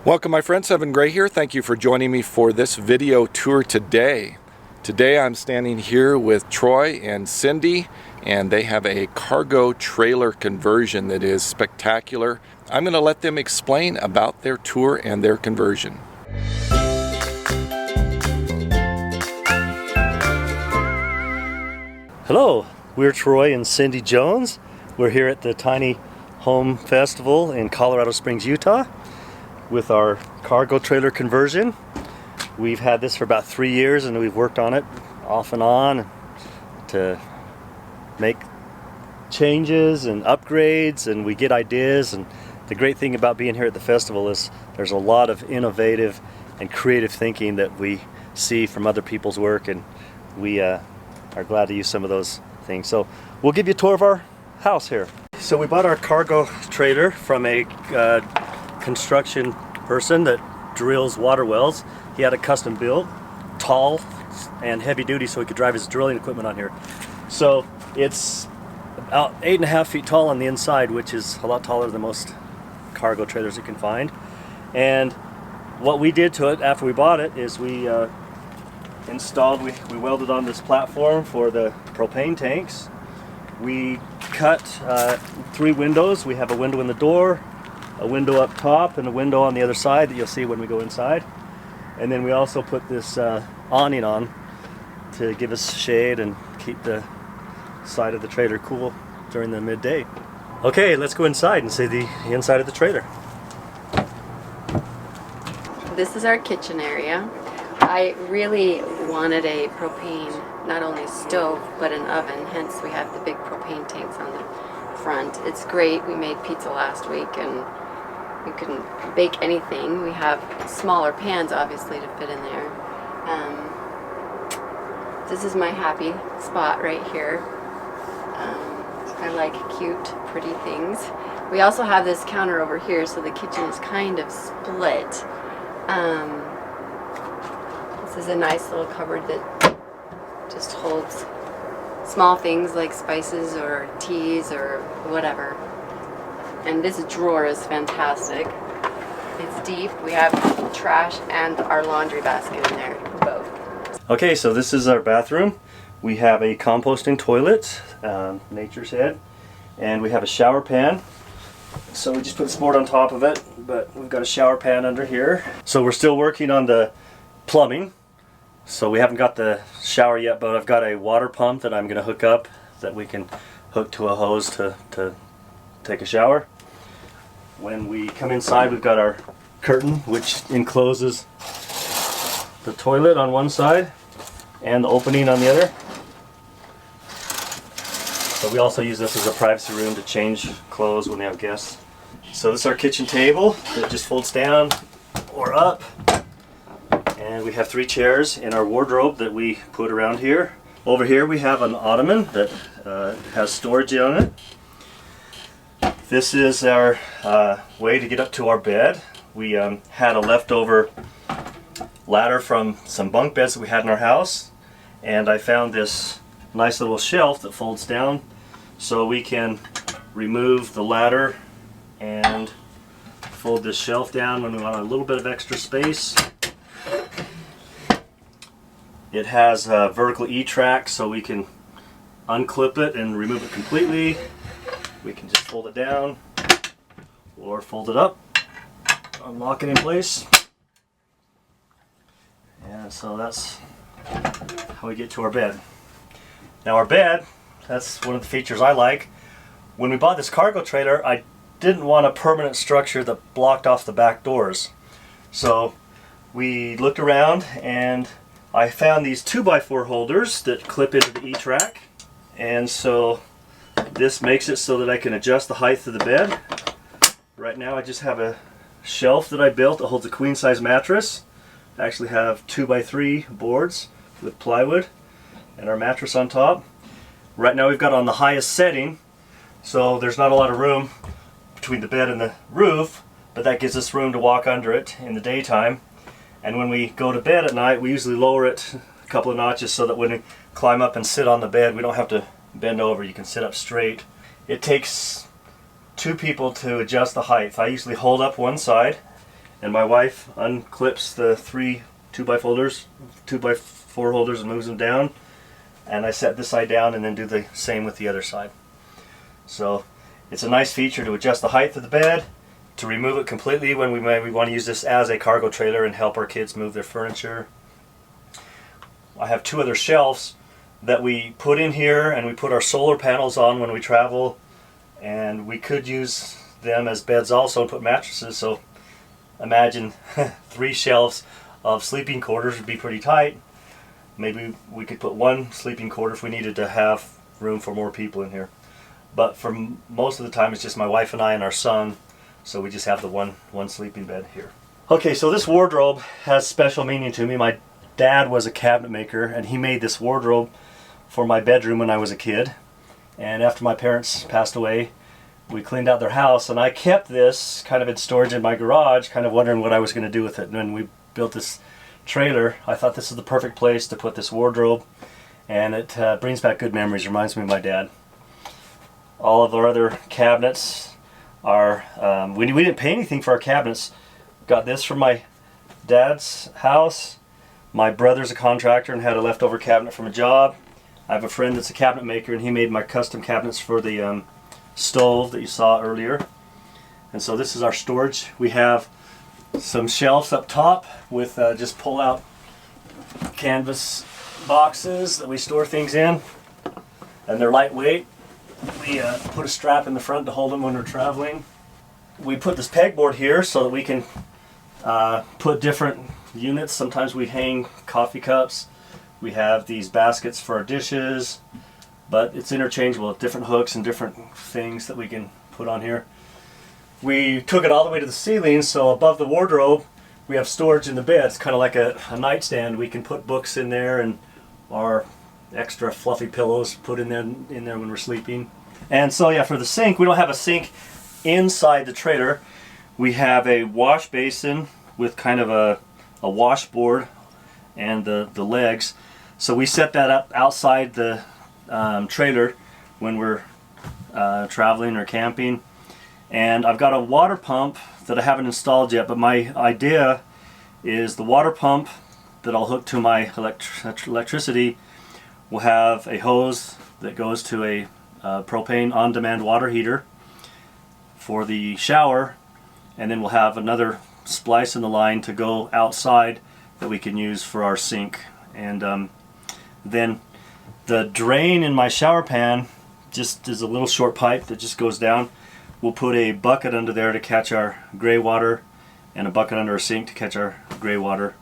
Welcome my friends, Evan Gray here. Thank you for joining me for this video tour today. Today I'm standing here with Troy and Cindy, and they have a cargo trailer conversion that is spectacular. I'm going to let them explain about their tour and their conversion. Hello, we're Troy and Cindy Jones. We're here at the Tiny Home Festival in Colorado Springs, Utah, with our cargo trailer conversion. We've had this for about 3 years and we've worked on it off and on to make changes and upgrades, and we get ideas. And the great thing about being here at the festival is there's a lot of innovative and creative thinking that we see from other people's work, and we are glad to use some of those things. So we'll give you a tour of our house here. So we bought our cargo trailer from a construction person that drills water wells. He had a custom built, tall and heavy duty, so he could drive his drilling equipment on here. So it's about 8.5 feet tall on the inside, which is a lot taller than most cargo trailers you can find. And what we did to it after we bought it is we we welded on this platform for the propane tanks. We cut 3 windows. We have a window in the door, a window up top, and a window on the other side that you'll see when we go inside. And then we also put this awning on to give us shade and keep the side of the trailer cool during the midday. Okay, let's go inside and see the inside of the trailer. This is our kitchen area. I really wanted a propane, not only stove, but an oven, hence we have the big propane tanks on the front. It's great. We made pizza last week and you can bake anything. We have smaller pans, obviously, to fit in there. This is my happy spot right here. I like cute, pretty things. We also have this counter over here, so the kitchen is kind of split. This is a nice little cupboard that just holds small things like spices or teas or whatever. And this drawer is fantastic. It's deep. We have trash and our laundry basket in there, both. Okay, so this is our bathroom. We have a composting toilet, Nature's Head, and we have a shower pan. So we just put this board on top of it, but we've got a shower pan under here. So we're still working on the plumbing. So we haven't got the shower yet, but I've got a water pump that I'm going to hook up that we can hook to a hose to take a shower. When we come inside, we've got our curtain, which encloses the toilet on one side and the opening on the other. So we also use this as a privacy room to change clothes when we have guests. So this is our kitchen table that just folds down or up. And we have 3 chairs in our wardrobe that we put around here. Over here we have an ottoman that has storage on it. This is our way to get up to our bed. We had a leftover ladder from some bunk beds that we had in our house, and I found this nice little shelf that folds down so we can remove the ladder and fold this shelf down when we want a little bit of extra space. It has a vertical E-track, so we can unclip it and remove it completely. We can just fold it down or fold it up, unlock it in place. And so that's how we get to our bed. Now our bed, that's one of the features I like. When we bought this cargo trailer, I didn't want a permanent structure that blocked off the back doors. So we looked around and I found these 2x4 holders that clip into the E-track. And so this makes it so that I can adjust the height of the bed. Right now I just have a shelf that I built that holds a queen size mattress. I actually have 2x3 boards with plywood and our mattress on top. Right now we've got it on the highest setting, so there's not a lot of room between the bed and the roof, but that gives us room to walk under it in the daytime. And when we go to bed at night, we usually lower it a couple of notches so that when we climb up and sit on the bed, we don't have to bend over. You can sit up straight. It takes 2 people to adjust the height. I usually hold up one side and my wife unclips the 3 2x4 holders and moves them down, and I set this side down and then do the same with the other side. So it's a nice feature to adjust the height of the bed, to remove it completely when we want to use this as a cargo trailer and help our kids move their furniture. I have 2 other shelves that we put in here, and we put our solar panels on when we travel, and we could use them as beds also and put mattresses. So imagine 3 shelves of sleeping quarters would be pretty tight. Maybe we could put 1 sleeping quarter if we needed to have room for more people in here. But for most of the time it's just my wife and I and our son, so we just have the one sleeping bed here. Okay, so this wardrobe has special meaning to me. My dad was a cabinet maker, and he made this wardrobe for my bedroom when I was a kid. And after my parents passed away, we cleaned out their house, and I kept this kind of in storage in my garage, kind of wondering what I was going to do with it. And when we built this trailer, I thought this is the perfect place to put this wardrobe, and it brings back good memories, reminds me of my dad. All of our other cabinets are, we didn't pay anything for our cabinets. Got this from my dad's house. My brother's a contractor and had a leftover cabinet from a job. I have a friend that's a cabinet maker, and he made my custom cabinets for the stove that you saw earlier. And so this is our storage. We have some shelves up top with just pull out canvas boxes that we store things in, and they're lightweight. We put a strap in the front to hold them when we're traveling. We put this pegboard here so that we can put different units. Sometimes we hang coffee cups. We have these baskets for our dishes, but it's interchangeable with different hooks and different things that we can put on here. We took it all the way to the ceiling, so above the wardrobe we have storage in the bed. It's kind of like a nightstand. We can put books in there and our extra fluffy pillows put in there when we're sleeping. And so yeah, for the sink, we don't have a sink inside the trailer. We have a wash basin with kind of a washboard and the legs. So we set that up outside the trailer when we're traveling or camping. And I've got a water pump that I haven't installed yet, but my idea is the water pump that I'll hook to my electricity will have a hose that goes to a propane on-demand water heater for the shower, and then we'll have another splice in the line to go outside that we can use for our sink. And then the drain in my shower pan just is a little short pipe that just goes down. We'll put a bucket under there to catch our gray water, and a bucket under our sink to catch our gray water.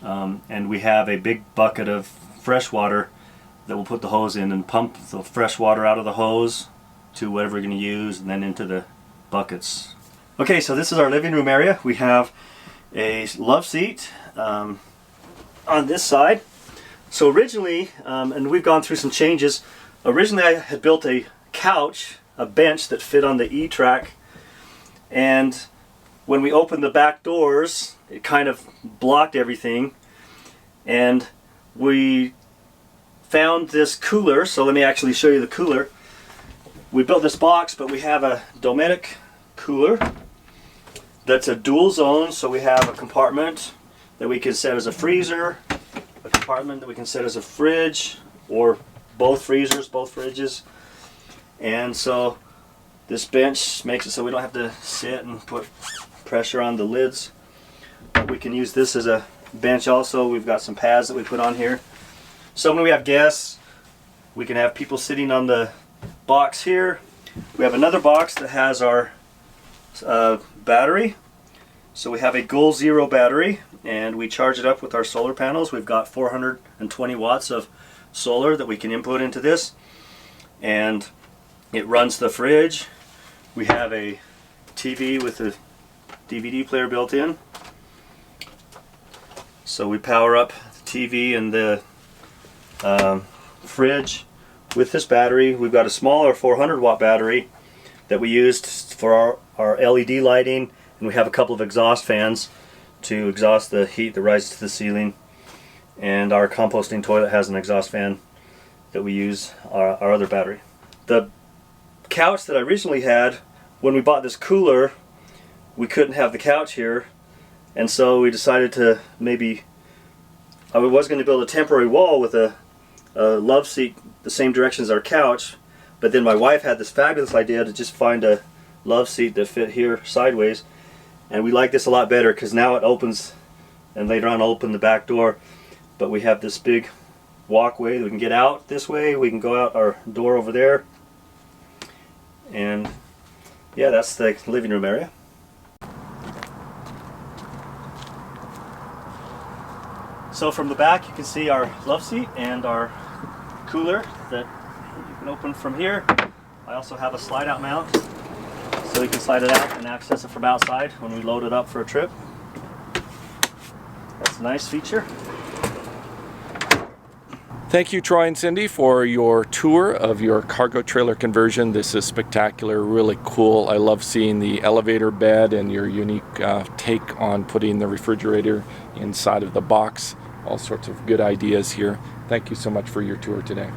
And we have a big bucket of fresh water that we'll put the hose in and pump the fresh water out of the hose to whatever we're going to use, and then into the buckets. Okay, so this is our living room area. We have a love seat on this side. So originally, and we've gone through some changes, originally I had built a couch, a bench that fit on the E-track, and when we opened the back doors it kind of blocked everything, and we found this cooler. So let me actually show you the cooler. We built this box, but we have a nomadic cooler that's a dual zone. So we have a compartment that we can set as a freezer, a compartment that we can set as a fridge, or both freezers, both fridges. And so this bench makes it so we don't have to sit and put pressure on the lids. But we can use this as a bench also. We've got some pads that we put on here. So when we have guests, we can have people sitting on the box here. We have another box that has our battery. So we have a Goal Zero battery, and we charge it up with our solar panels. We've got 420 watts of solar that we can input into this, and it runs the fridge. We have a TV with a DVD player built in. So we power up the TV and the fridge with this battery. We've got a smaller 400 watt battery that we used for our LED lighting, and we have a couple of exhaust fans to exhaust the heat that rises to the ceiling. And our composting toilet has an exhaust fan that we use our other battery. The couch that I originally had, when we bought this cooler, we couldn't have the couch here, And so we decided to maybe, I was going to build a temporary wall with a love seat the same direction as our couch, but then my wife had this fabulous idea to just find a love seat that fit here sideways, and we like this a lot better because now it opens, and later on I'll open the back door, but we have this big walkway that we can get out this way, we can go out our door over there, and yeah, that's the living room area. So from the back you can see our love seat and our cooler that you can open from here. I also have a slide out mount so you can slide it out and access it from outside when we load it up for a trip. That's a nice feature. Thank you, Troy and Cindy, for your tour of your cargo trailer conversion. This is spectacular, really cool. I love seeing the elevator bed and your unique take on putting the refrigerator inside of the box. All sorts of good ideas here. Thank you so much for your tour today.